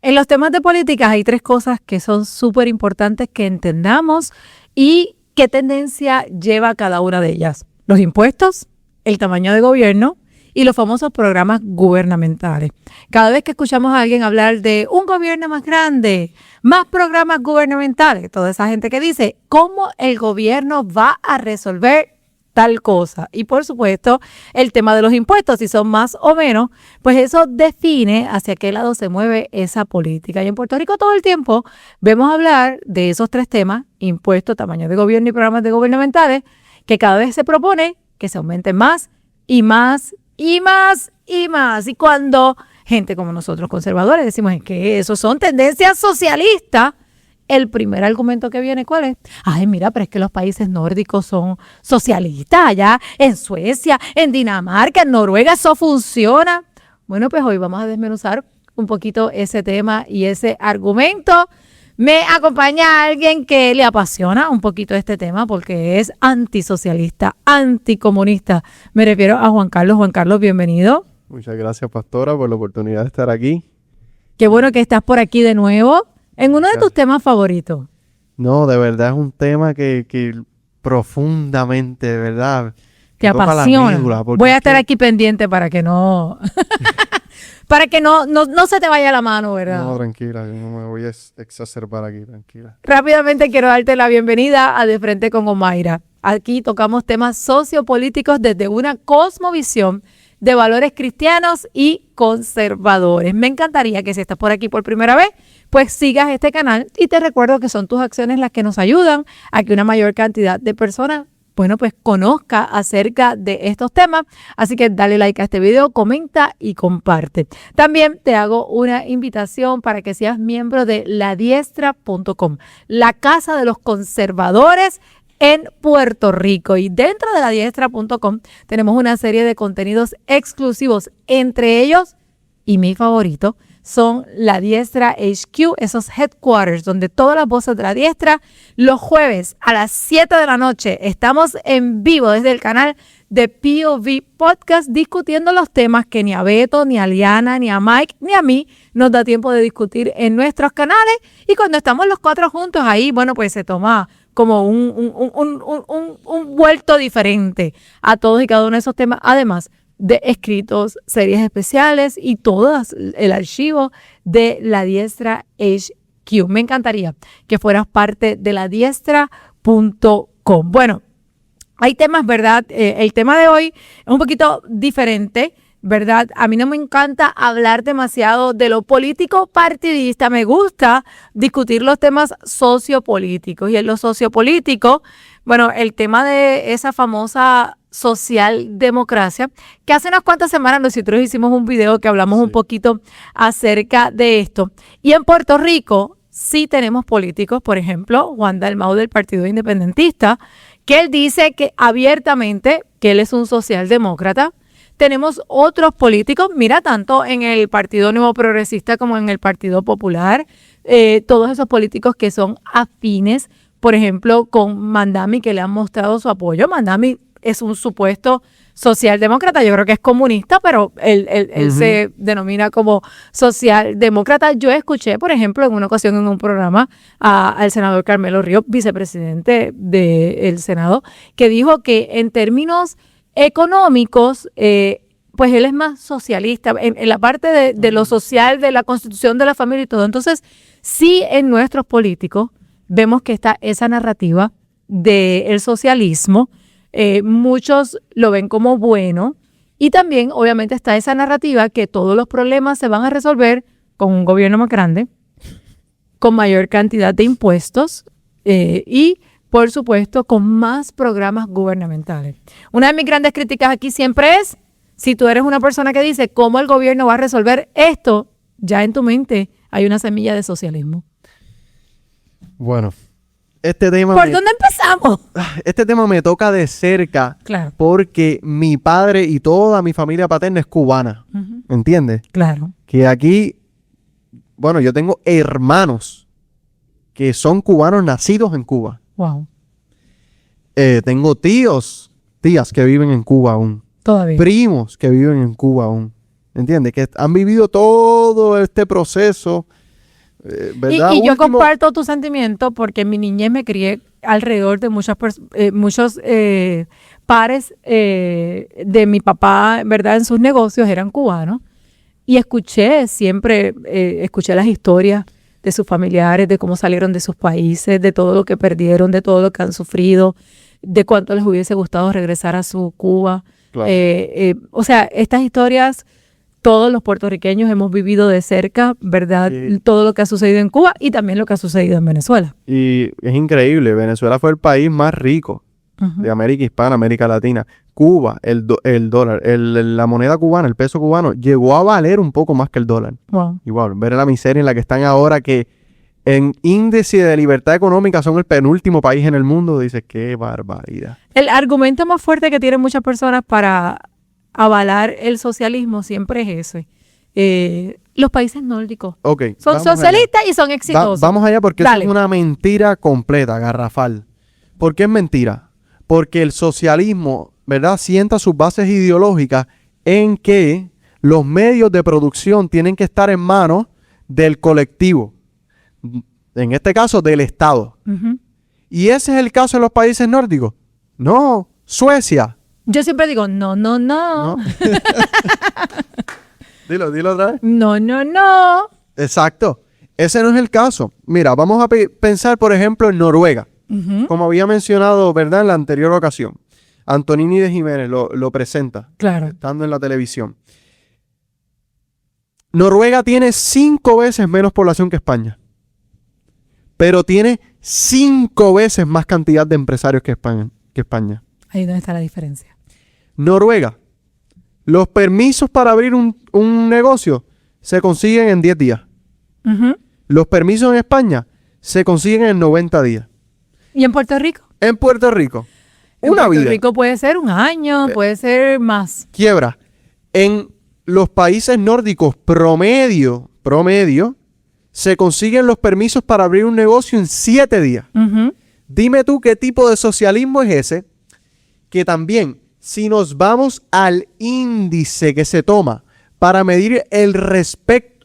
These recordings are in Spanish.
En los temas de política hay 3 cosas que son súper importantes que entendamos y qué tendencia lleva cada una de ellas. Los impuestos, el tamaño de gobierno y los famosos programas gubernamentales. Cada vez que escuchamos a alguien hablar de un gobierno más grande, más programas gubernamentales, toda esa gente que dice cómo el gobierno va a resolver tal cosa. Y por supuesto, el tema de los impuestos, si son más o menos, pues eso define hacia qué lado se mueve esa política. Y en Puerto Rico todo el tiempo vemos hablar de esos 3 temas, impuestos, tamaño de gobierno y programas gubernamentales, que cada vez se propone que se aumenten más y más y más y más. Y cuando gente como nosotros conservadores decimos que eso son tendencias socialistas, el primer argumento que viene, ¿cuál es? Ay, mira, pero es que los países nórdicos son socialistas. Allá en Suecia, en Dinamarca, en Noruega, eso funciona. Bueno, pues hoy vamos a desmenuzar un poquito ese tema y ese argumento. Me acompaña alguien que le apasiona un poquito este tema porque es antisocialista, anticomunista. Me refiero a Juan Carlos. Juan Carlos, bienvenido. Muchas gracias, pastora, por la oportunidad de estar aquí. Qué bueno que estás por aquí de nuevo. En uno de tus temas favoritos. No, de verdad es un tema que profundamente, de verdad, te apasiona. Voy a estar aquí pendiente para que no para que no se te vaya la mano, ¿verdad? No, tranquila, yo no me voy a exacerbar aquí, tranquila. Rápidamente quiero darte la bienvenida a De Frente con Omaira. Aquí tocamos temas sociopolíticos desde una cosmovisión de valores cristianos y conservadores. Me encantaría que si estás por aquí por primera vez, pues sigas este canal y te recuerdo que son tus acciones las que nos ayudan a que una mayor cantidad de personas, bueno, pues conozca acerca de estos temas. Así que dale like a este video, comenta y comparte. También te hago una invitación para que seas miembro de ladiestra.com, la casa de los conservadores en Puerto Rico. Y dentro de ladiestra.com tenemos una serie de contenidos exclusivos, entre ellos, y mi favorito, son La Diestra HQ, esos headquarters donde todas las voces de La Diestra, los jueves a las 7 de la noche, estamos en vivo desde el canal de POV Podcast discutiendo los temas que ni a Beto, ni a Liana, ni a Mike, ni a mí nos da tiempo de discutir en nuestros canales. Y cuando estamos los 4 juntos ahí, bueno, pues se toma como un vuelto diferente a todos y cada uno de esos temas, además de escritos, series especiales y todo el archivo de La Diestra HQ. Me encantaría que fueras parte de ladiestra.com. Bueno, hay temas, ¿verdad? El tema de hoy es un poquito diferente, ¿verdad? A mí no me encanta hablar demasiado de lo político partidista. Me gusta discutir los temas sociopolíticos. Y en lo sociopolítico, bueno, el tema de esa famosa socialdemocracia, que hace unas cuantas semanas nosotros hicimos un video que hablamos un poquito acerca de esto. Y en Puerto Rico sí tenemos políticos, por ejemplo, Juan Dalmau del Partido Independentista, que él dice que abiertamente que él es un socialdemócrata. Tenemos otros políticos, mira, tanto en el Partido Nuevo Progresista como en el Partido Popular, todos esos políticos que son afines, por ejemplo, con Mandami, que le han mostrado su apoyo. Mandami es un supuesto socialdemócrata, yo creo que es comunista, pero él se denomina como socialdemócrata. Yo escuché, por ejemplo, en una ocasión en un programa al senador Carmelo Ríos, vicepresidente del Senado, que dijo que en términos económicos, pues él es más socialista, en la parte de lo social, de la constitución de la familia y todo. Entonces, sí, en nuestros políticos vemos que está esa narrativa del socialismo. Muchos lo ven como bueno y también obviamente está esa narrativa que todos los problemas se van a resolver con un gobierno más grande, con mayor cantidad de impuestos y por supuesto con más programas gubernamentales. Una de mis grandes críticas aquí siempre es, si tú eres una persona que dice cómo el gobierno va a resolver esto, ya en tu mente hay una semilla de socialismo. Bueno, este tema... ¿Por dónde empezamos? Este tema me toca de cerca, claro, porque mi padre y toda mi familia paterna es cubana, ¿entiendes? Claro. Que aquí, bueno, yo tengo hermanos que son cubanos nacidos en Cuba. Wow. Tengo tías que viven en Cuba aún. Todavía. Primos que viven en Cuba aún. ¿Entiendes? Que han vivido todo este proceso ¿verdad? Y yo comparto tu sentimiento porque en mi niñez me crié alrededor de muchos pares de mi papá, ¿verdad? En sus negocios eran cubanos. Y siempre escuché las historias de sus familiares, de cómo salieron de sus países, de todo lo que perdieron, de todo lo que han sufrido, de cuánto les hubiese gustado regresar a su Cuba. Claro. O sea, estas historias, todos los puertorriqueños hemos vivido de cerca, ¿verdad? Sí. Todo lo que ha sucedido en Cuba y también lo que ha sucedido en Venezuela. Y es increíble, Venezuela fue el país más rico de América Hispana, América Latina. Cuba, el dólar, la moneda cubana, el peso cubano, llegó a valer un poco más que el dólar. Wow. Igual, ver la miseria en la que están ahora, que en índice de libertad económica son el penúltimo país en el mundo, dices, qué barbaridad. El argumento más fuerte que tienen muchas personas para avalar el socialismo siempre es ese. Los países nórdicos Ok, son vamos allá. socialistas y son exitosos. Vamos allá porque eso Dale. es una mentira completa, garrafal. ¿Por qué es mentira? Porque el socialismo, ¿verdad?, sienta sus bases ideológicas en que los medios de producción tienen que estar en manos del colectivo. En este caso, del Estado. Ujú. ¿Y ese es el caso en los países nórdicos? No, Suecia. Yo siempre digo, no. No. Dilo otra vez. No. Exacto. Ese no es el caso. Mira, vamos a pensar, por ejemplo, en Noruega. Ujú. Como había mencionado, ¿verdad?, en la anterior ocasión. Antonini de Jiménez lo presenta, Claro. estando en la televisión. Noruega tiene 5 veces menos población que España. Pero tiene 5 veces más cantidad de empresarios que España. Ahí es donde está la diferencia. Noruega, los permisos para abrir un negocio se consiguen en 10 días. Ujú. Los permisos en España se consiguen en 90 días. ¿Y en Puerto Rico? En Puerto Rico, En una Puerto vida. Rico puede ser un año, puede ser más. Quiebra. En los países nórdicos promedio, se consiguen los permisos para abrir un negocio en 7 días. Ujú. Dime tú qué tipo de socialismo es ese, que también, si nos vamos al índice que se toma para medir el respeto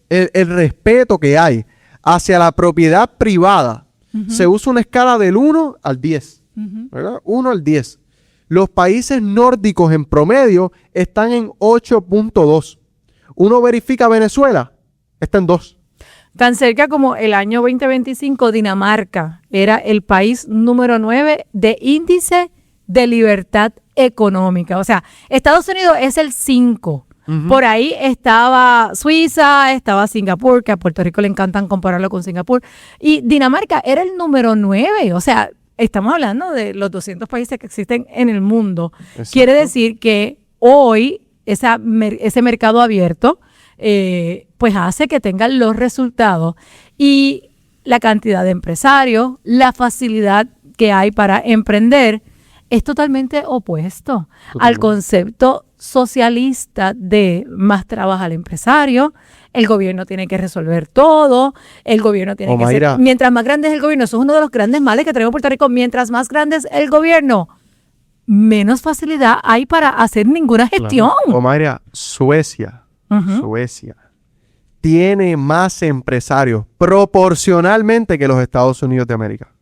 que hay hacia la propiedad privada, se usa una escala del 1 al 10. Ujú. ¿Verdad? 1 al 10. Los países nórdicos en promedio están en 8.2. Uno verifica Venezuela, está en 2. Tan cerca como el año 2025, Dinamarca era el país número 9 de índice de libertad económica. O sea, Estados Unidos es el 5. Por ahí estaba Suiza, estaba Singapur, que a Puerto Rico le encantan compararlo con Singapur. Y Dinamarca era el número 9. O sea, estamos hablando de los 200 países que existen en el mundo. Exacto. Quiere decir que hoy ese mercado abierto pues hace que tengan los resultados y la cantidad de empresarios, la facilidad que hay para emprender es totalmente opuesto al concepto socialista de más trabajo al empresario. El gobierno tiene que resolver todo, el gobierno tiene que ser, mientras más grande es el gobierno, eso es uno de los grandes males que tenemos en Puerto Rico, mientras más grande es el gobierno, menos facilidad hay para hacer ninguna gestión. Claro. Omaira, Suecia tiene más empresarios proporcionalmente que los Estados Unidos de América.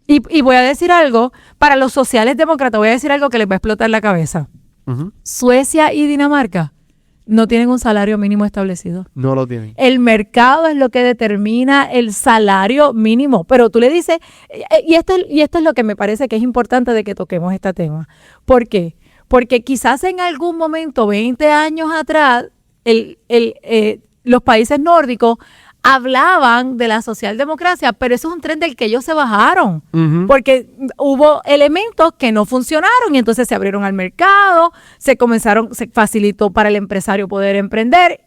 Y voy a decir algo, para los sociales demócratas, voy a decir algo que les va a explotar la cabeza. Suecia y Dinamarca no tienen un salario mínimo establecido. No lo tienen. El mercado es lo que determina el salario mínimo. Pero tú le dices, y esto es lo que me parece que es importante de que toquemos este tema. ¿Por qué? Porque quizás en algún momento, 20 años atrás, los países nórdicos hablaban de la socialdemocracia, pero eso es un tren del que ellos se bajaron, porque hubo elementos que no funcionaron y entonces se abrieron al mercado, se facilitó para el empresario poder emprender.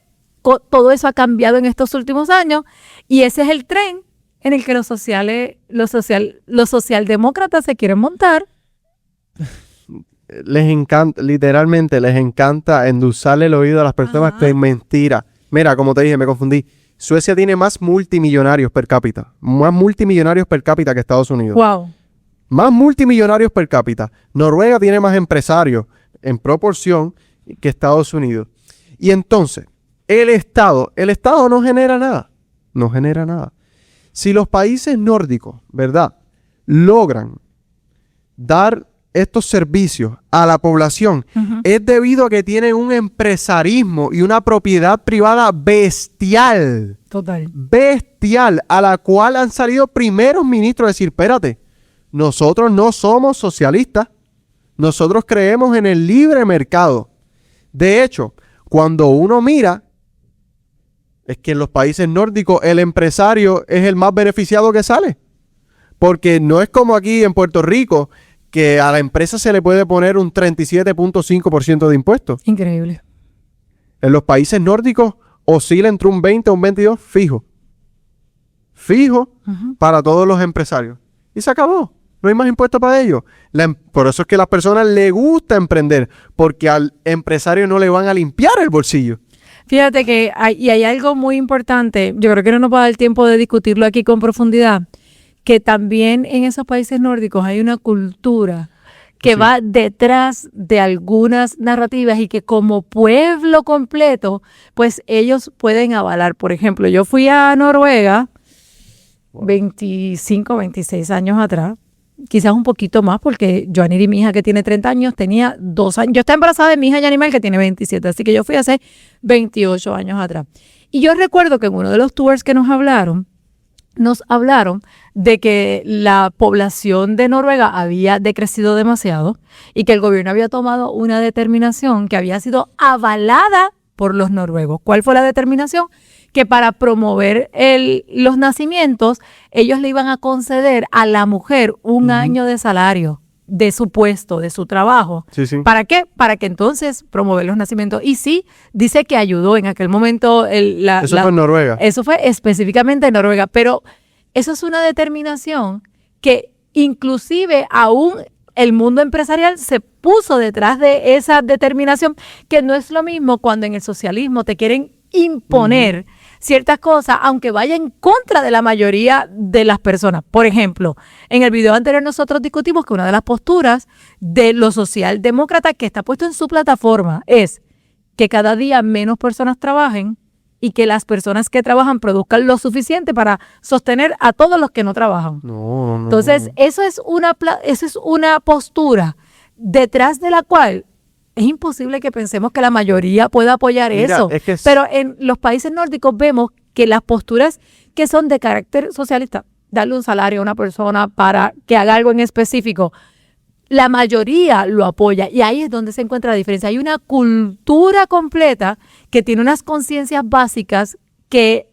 Todo eso ha cambiado en estos últimos años y ese es el tren en el que los socialdemócratas se quieren montar. Les encanta, literalmente les encanta endulzarle el oído a las personas que es mentira. Mira, como te dije, me confundí. Suecia tiene más multimillonarios per cápita. Más multimillonarios per cápita que Estados Unidos. Wow. Más multimillonarios per cápita. Noruega tiene más empresarios en proporción que Estados Unidos. Y entonces, el Estado no genera nada. No genera nada. Si los países nórdicos, ¿verdad?, logran dar estos servicios a la población, es debido a que tienen un empresarismo y una propiedad privada bestial. Total. Bestial, a la cual han salido primeros ministros a decir, espérate, nosotros no somos socialistas, nosotros creemos en el libre mercado. De hecho, cuando uno mira, es que en los países nórdicos el empresario es el más beneficiado que sale. Porque no es como aquí en Puerto Rico, que a la empresa se le puede poner un 37.5% de impuestos. Increíble. En los países nórdicos oscila entre un 20 o un 22 fijo. Fijo para todos los empresarios. Y se acabó. No hay más impuestos para ellos. Por eso es que a las personas les gusta emprender, porque al empresario no le van a limpiar el bolsillo. Fíjate que hay algo muy importante, yo creo que no nos va a dar tiempo de discutirlo aquí con profundidad, que también en esos países nórdicos hay una cultura que va detrás de algunas narrativas y que como pueblo completo, pues ellos pueden avalar. Por ejemplo, yo fui a Noruega 25, 26 años atrás, quizás un poquito más, porque Joanny, mi hija que tiene 30 años, tenía 2 años. Yo estaba embarazada de mi hija Yanimel que tiene 27, así que yo fui hace 28 años atrás. Y yo recuerdo que en uno de los tours que nos hablaron de que la población de Noruega había decrecido demasiado y que el gobierno había tomado una determinación que había sido avalada por los noruegos. ¿Cuál fue la determinación? Que para promover los nacimientos, ellos le iban a conceder a la mujer un año de salario de su puesto, de su trabajo. Sí, sí. ¿Para qué? Para que entonces promover los nacimientos. Y sí, dice que ayudó en aquel momento. Eso fue en Noruega. Eso fue específicamente en Noruega. Pero eso es una determinación que inclusive aún el mundo empresarial se puso detrás de esa determinación, que no es lo mismo cuando en el socialismo te quieren imponer ciertas cosas, aunque vaya en contra de la mayoría de las personas. Por ejemplo, en el video anterior nosotros discutimos que una de las posturas de los socialdemócratas que está puesto en su plataforma es que cada día menos personas trabajen y que las personas que trabajan produzcan lo suficiente para sostener a todos los que no trabajan. No. Entonces, eso es una postura detrás de la cual es imposible que pensemos que la mayoría pueda apoyar eso. Pero en los países nórdicos vemos que las posturas que son de carácter socialista, darle un salario a una persona para que haga algo en específico, la mayoría lo apoya. Y ahí es donde se encuentra la diferencia. Hay una cultura completa que tiene unas conciencias básicas que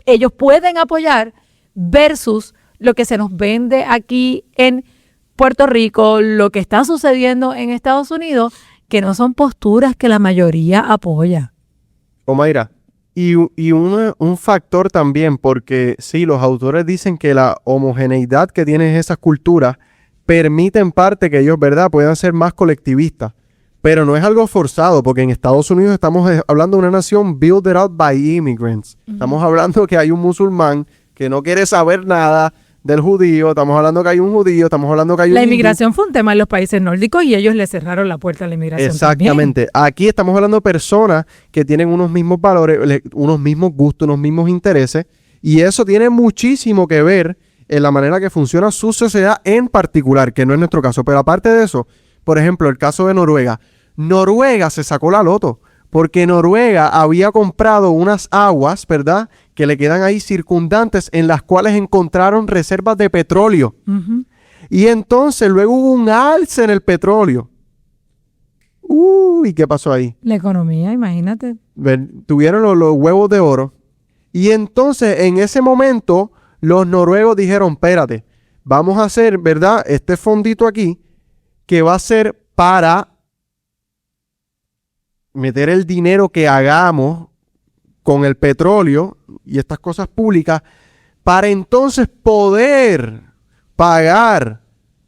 ellos pueden apoyar versus lo que se nos vende aquí en Puerto Rico, lo que está sucediendo en Estados Unidos, que no son posturas que la mayoría apoya. Omaira, y un factor también, porque sí, los autores dicen que la homogeneidad que tienen esas culturas permite en parte que ellos, ¿verdad?, puedan ser más colectivistas. Pero no es algo forzado, porque en Estados Unidos estamos hablando de una nación built out by immigrants. Estamos hablando que hay un musulmán que no quiere saber nada del judío, estamos hablando que hay un judío, estamos hablando que hay un La inmigración fue un tema en los países nórdicos y ellos le cerraron la puerta a la inmigración. Exactamente. También. Aquí estamos hablando de personas que tienen unos mismos valores, unos mismos gustos, unos mismos intereses, y eso tiene muchísimo que ver en la manera que funciona su sociedad en particular, que no es nuestro caso. Pero aparte de eso, por ejemplo, el caso de Noruega. Noruega se sacó la loto, porque Noruega había comprado unas aguas, ¿verdad?, que le quedan ahí circundantes, en las cuales encontraron reservas de petróleo. Y entonces luego hubo un alza en el petróleo. ¿Y qué pasó ahí? La economía, imagínate. Tuvieron los huevos de oro. Y entonces en ese momento los noruegos dijeron, espérate, vamos a hacer, ¿verdad?, este fondito aquí, que va a ser para meter el dinero que hagamos con el petróleo y estas cosas públicas, para entonces poder pagar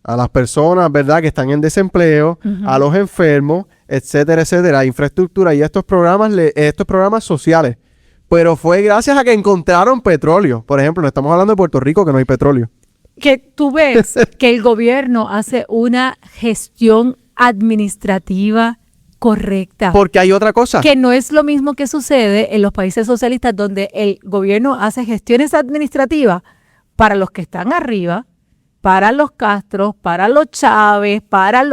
a las personas, ¿verdad?, que están en desempleo, a los enfermos, etcétera, etcétera, infraestructura y estos programas sociales. Pero fue gracias a que encontraron petróleo. Por ejemplo, no estamos hablando de Puerto Rico, que no hay petróleo. Que tú ves que el gobierno hace una gestión administrativa correcta. Porque hay otra cosa. Que no es lo mismo que sucede en los países socialistas, donde el gobierno hace gestiones administrativas para los que están arriba, para los Castro, para los Chávez, para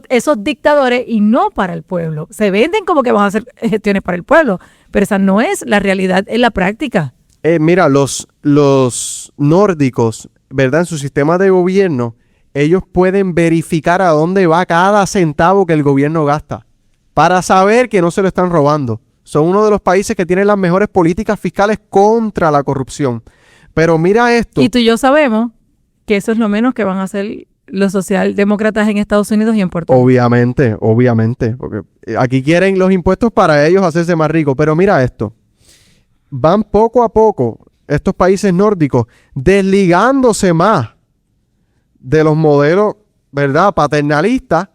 esos dictadores y no para el pueblo. Se venden como que van a hacer gestiones para el pueblo, pero esa no es la realidad en la práctica. Mira, los nórdicos, ¿verdad? En su sistema de gobierno, ellos pueden verificar a dónde va cada centavo que el gobierno gasta para saber que no se lo están robando. Son uno de los países que tienen las mejores políticas fiscales contra la corrupción. Pero mira esto. Y tú y yo sabemos que eso es lo menos que van a hacer los socialdemócratas en Estados Unidos y en Puerto Rico. Obviamente, porque aquí quieren los impuestos para ellos hacerse más ricos. Pero mira esto. Van poco a poco estos países nórdicos desligándose más de los modelos, ¿verdad?, paternalistas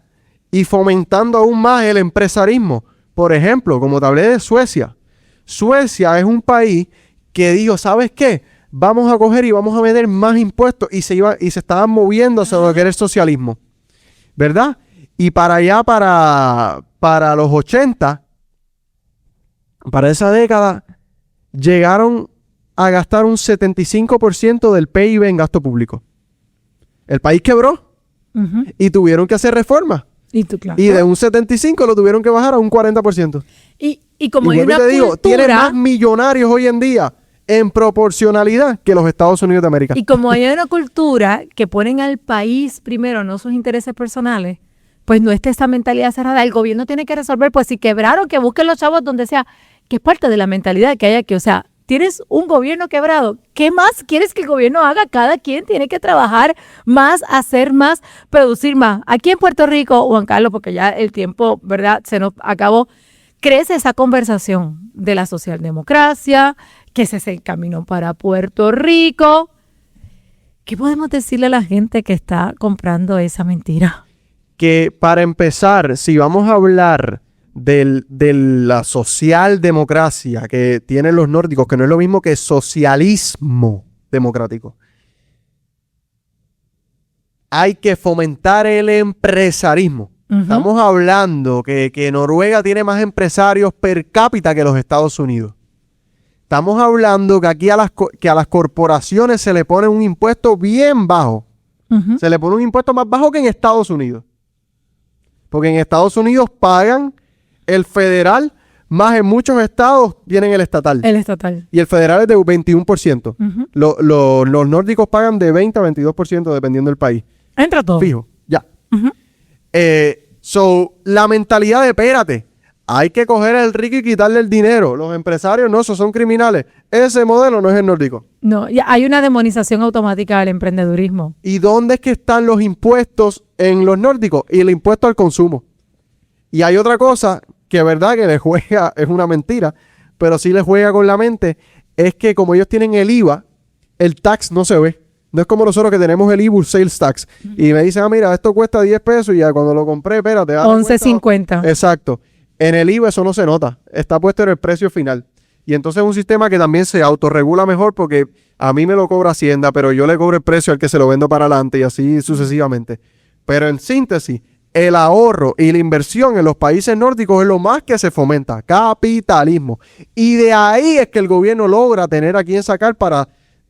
y fomentando aún más el empresarismo. Por ejemplo, como te hablé de Suecia. Suecia es un país que dijo, ¿sabes qué? Vamos a coger y vamos a meter más impuestos y se estaban moviendo hacia lo que era el socialismo, ¿verdad? Y para allá, para los 80, para esa década, llegaron a gastar un 75% del PIB en gasto público. El país quebró y tuvieron que hacer reformas. Claro. Y de un 75% lo tuvieron que bajar a un 40%. Y como hay una te digo, cultura... tienen más millonarios hoy en día en proporcionalidad que los Estados Unidos de América. Y como hay una cultura que ponen al país primero, no sus intereses personales, pues no está esa mentalidad cerrada. El gobierno tiene que resolver, pues si quebraron, que busquen los chavos donde sea, que es parte de la mentalidad que hay aquí. O sea, tienes un gobierno quebrado. ¿Qué más quieres que el gobierno haga? Cada quien tiene que trabajar más, hacer más, producir más. Aquí en Puerto Rico, Juan Carlos, porque ya el tiempo, ¿verdad?, se nos acabó, crece esa conversación de la socialdemocracia, que ese es el camino para Puerto Rico. ¿Qué podemos decirle a la gente que está comprando esa mentira? Que para empezar, si vamos a hablar de la socialdemocracia que tienen los nórdicos, que no es lo mismo que socialismo democrático, hay que fomentar el empresarismo. Estamos hablando que Noruega tiene más empresarios per cápita que los Estados Unidos. Estamos hablando que aquí a las corporaciones se le pone un impuesto bien bajo. Se le pone un impuesto más bajo que en Estados Unidos. Porque en Estados Unidos pagan el federal, más en muchos estados tienen el estatal. El estatal. Y el federal es de 21%. Los nórdicos pagan de 20 a 22% dependiendo del país. Entra todo. Fijo, ya. La mentalidad de, espérate, hay que coger al rico y quitarle el dinero. Los empresarios, no, esos son criminales. Ese modelo no es el nórdico. No, ya hay una demonización automática del emprendedurismo. ¿Y dónde es que están los impuestos en los nórdicos? Y el impuesto al consumo. Y hay otra cosa que, verdad, que le juega, es una mentira, pero sí le juega con la mente, es que como ellos tienen el IVA, el tax no se ve. No es como nosotros que tenemos el IBU Sales Tax. Y me dicen, mira, esto cuesta 10 pesos y ya cuando lo compré, espérate. 11.50. Exacto. En el IVA eso no se nota. Está puesto en el precio final. Y entonces es un sistema que también se autorregula mejor porque a mí me lo cobra Hacienda, pero yo le cobro el precio al que se lo vendo para adelante y así sucesivamente. Pero en síntesis, el ahorro y la inversión en los países nórdicos es lo más que se fomenta. Capitalismo. Y de ahí es que el gobierno logra tener a quien sacar para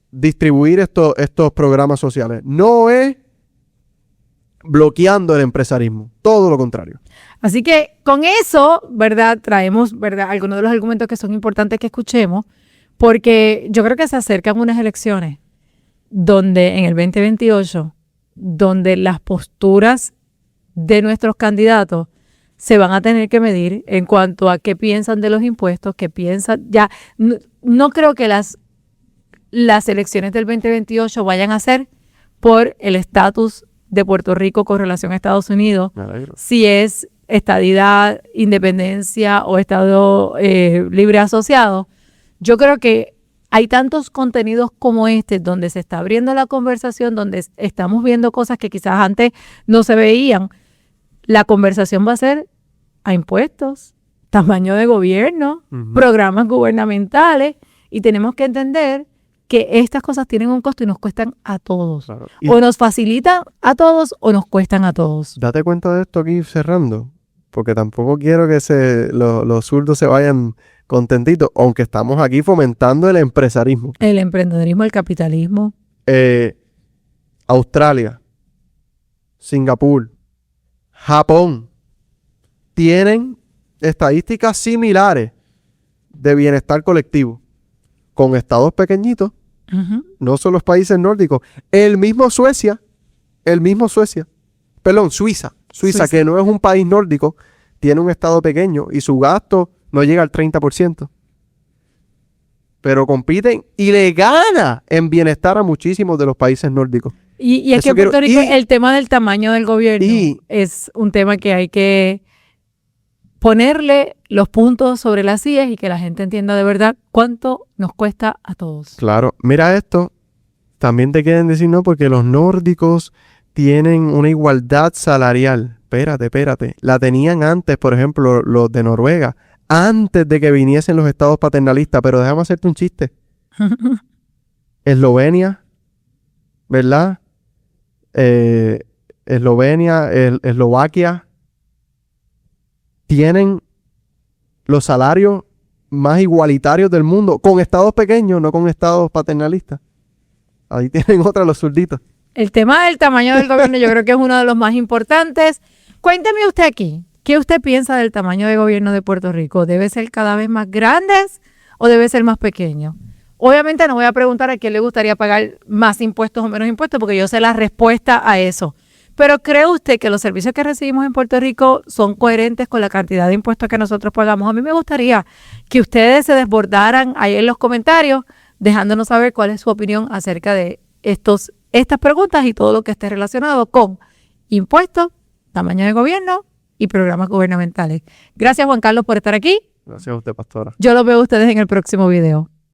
distribuir estos programas sociales. No es bloqueando el empresarismo, todo lo contrario. Así que con eso, ¿verdad? Traemos, ¿verdad?, algunos de los argumentos que son importantes que escuchemos, porque yo creo que se acercan unas elecciones donde en el 2028, donde las posturas de nuestros candidatos se van a tener que medir en cuanto a qué piensan de los impuestos, qué piensan, ya, no creo que las elecciones del 2028 vayan a ser por el estatus de Puerto Rico con relación a Estados Unidos, si es estadidad, independencia o estado libre asociado. Yo creo que hay tantos contenidos como este donde se está abriendo la conversación, donde estamos viendo cosas que quizás antes no se veían. La conversación va a ser a impuestos, tamaño de gobierno, programas gubernamentales, y tenemos que entender que estas cosas tienen un costo y nos cuestan a todos. Claro. O nos facilitan a todos o nos cuestan a todos. Date cuenta de esto aquí cerrando, porque tampoco quiero que los zurdos se vayan contentitos, aunque estamos aquí fomentando el empresarismo. El emprendedorismo, el capitalismo. Australia, Singapur, Japón tienen estadísticas similares de bienestar colectivo con estados pequeñitos, no son los países nórdicos. Suiza, que no es un país nórdico, tiene un estado pequeño y su gasto no llega al 30%. Pero compiten y le gana en bienestar a muchísimos de los países nórdicos. Y es que en Puerto Rico el tema del tamaño del gobierno es un tema que hay que ponerle los puntos sobre las sillas y que la gente entienda de verdad cuánto nos cuesta a todos. Claro, mira esto, también te quieren decir no porque los nórdicos tienen una igualdad salarial. Espérate, la tenían antes, por ejemplo, los de Noruega, antes de que viniesen los estados paternalistas, pero déjame hacerte un chiste. Eslovenia, ¿verdad? Eslovaquia tienen los salarios más igualitarios del mundo, con estados pequeños, no con estados paternalistas. Ahí tienen otra los zurditos. El tema del tamaño del gobierno yo creo que es uno de los más importantes. Cuénteme usted aquí, ¿qué usted piensa del tamaño de gobierno de Puerto Rico? ¿Debe ser cada vez más grandes o debe ser más pequeño? Obviamente no voy a preguntar a quién le gustaría pagar más impuestos o menos impuestos porque yo sé la respuesta a eso. Pero ¿cree usted que los servicios que recibimos en Puerto Rico son coherentes con la cantidad de impuestos que nosotros pagamos? A mí me gustaría que ustedes se desbordaran ahí en los comentarios dejándonos saber cuál es su opinión acerca de estas preguntas y todo lo que esté relacionado con impuestos, tamaño de gobierno y programas gubernamentales. Gracias, Juan Carlos, por estar aquí. Gracias a usted, pastora. Yo los veo a ustedes en el próximo video.